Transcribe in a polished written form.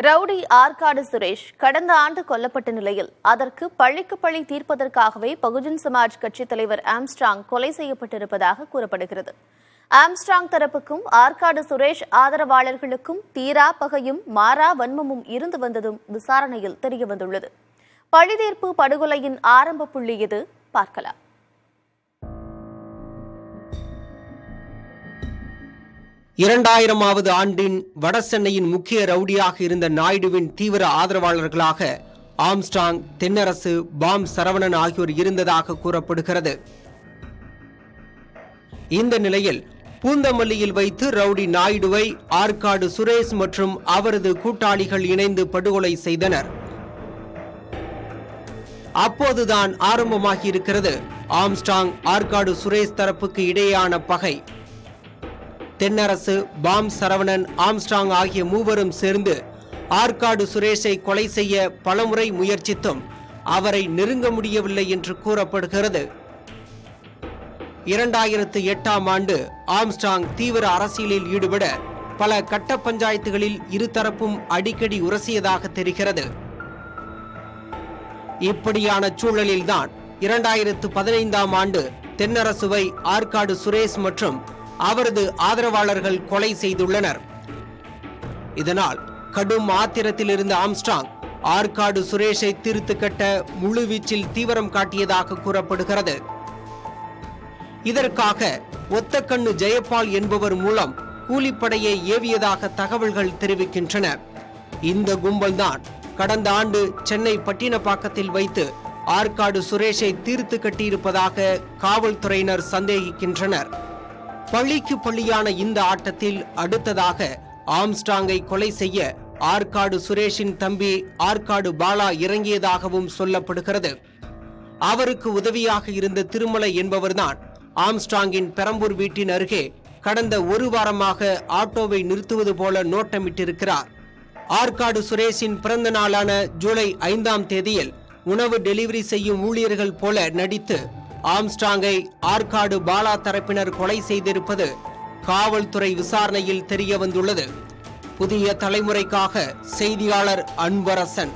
Rowdy Arcot Suresh கடந்த ஆண்டு கொல்லப்பட்ட நிலையில் அதற்கு பழிக்கு பழி தீர்ப்பதற்காகவே பகுஜன் சமாஜ் கட்சித் தலைவர் ஆம்ஸ்ட்ராங் கொலை செய்யப்பட்டிருப்பதாக கூறப்படுகிறது. ஆம்ஸ்ட்ராங் தரப்புக்கும் ஆற்காடு சுரேஷ் ஆதரவாளர்களுக்கும் தீரா பகையும் மாறா வன்மமும் இருந்து வந்ததும் விசாரணையில் தெரியவந்துள்ளது. பழிதீர்ப்பு படுகொலையின் ஆரம்ப புள்ளி இது, பார்க்கலாம். இரண்டாயிரமாவது ஆண்டின் வடசென்னையின் முக்கிய ரவுடியாக இருந்த நாயுடுவின் தீவிர ஆதரவாளர்களாக ஆம்ஸ்ட்ராங், தென்னரசு, பாம் சரவணன் ஆகியோர் இருந்ததாக கூறப்படுகிறது. இந்த நிலையில் பூந்தமல்லியில் வைத்து ரவுடி நாயுடுவை ஆற்காடு சுரேஷ் மற்றும் அவரது கூட்டாளிகள் இணைந்து படுகொலை செய்தனர். அப்போதுதான் ஆரம்பமாகியிருக்கிறது ஆம்ஸ்ட்ராங், ஆற்காடு சுரேஷ் தரப்புக்கு இடையேயான பகை. தென்னரசு, பாம் சரவணன், ஆம்ஸ்ட்ராங் ஆகிய மூவரும் சேர்ந்து ஆற்காடு சுரேஷை கொலை செய்ய பலமுறை முயற்சித்தும் அவரை நெருங்க முடியவில்லை என்று கூறப்படுகிறது. 2008ஆம் ஆண்டு ஆம்ஸ்ட்ராங் தீவிர அரசியலில் ஈடுபட பல கட்ட பஞ்சாயத்துகளில் இருதரப்பும் அடிக்கடி உரசியதாக தெரிகிறது. இப்படியான சூழலில்தான் 2015ஆம் ஆண்டு தென்னரசுவை ஆற்காடு சுரேஷ் மற்றும் அவரது ஆதரவாளர்கள் கொலை செய்துள்ளனர். இதனால் கடும் ஆத்திரத்தில் இருந்த ஆம்ஸ்ட்ராங் ஆற்காடு சுரேஷை தீர்த்து கட்ட முழுவீச்சில் தீவிரம் காட்டியதாக கூறப்படுகிறது. இதற்காக ஒத்தக்கண்ணு ஜெயபால் என்பவர் மூலம் கூலிப்படையை ஏவியதாக தகவல்கள் தெரிவிக்கின்றன. இந்த கும்பல்தான் கடந்த ஆண்டு சென்னை பட்டினப்பாக்கத்தில் வைத்து ஆற்காடு சுரேஷை தீர்த்து கட்டியிருப்பதாக காவல்துறையினர் சந்தேகிக்கின்றனர். பள்ளிக்கு பள்ளியான இந்த ஆட்டத்தில் அடுத்ததாக ஆம்ஸ்ட்ராங்கை கொலை செய்ய ஆற்காடு சுரேஷின் தம்பி ஆற்காடு பாலா இறங்கியதாகவும் சொல்லப்படுகிறது. அவருக்கு உதவியாக இருந்த திருமலை என்பவர்தான் ஆம்ஸ்ட்ராங்கின் பெரம்பூர் வீட்டின் அருகே கடந்த ஒரு வாரமாக ஆட்டோவை நிறுத்துவது போல நோட்டமிட்டிருக்கிறார். ஆற்காடு சுரேஷின் பிறந்த நாளான ஜூலை 5ஆம் தேதியில் உணவு டெலிவரி செய்யும் ஊழியர்கள் போல நடித்து ஆம்ஸ்ட்ராங்கை ஆற்காடு பாலா தரப்பினர் கொலை செய்திருப்பது காவல்துறை விசாரணையில் தெரிய வந்துள்ளது. புதிய தலைமுறைக்காக செய்தியாளர் அன்பரசன்.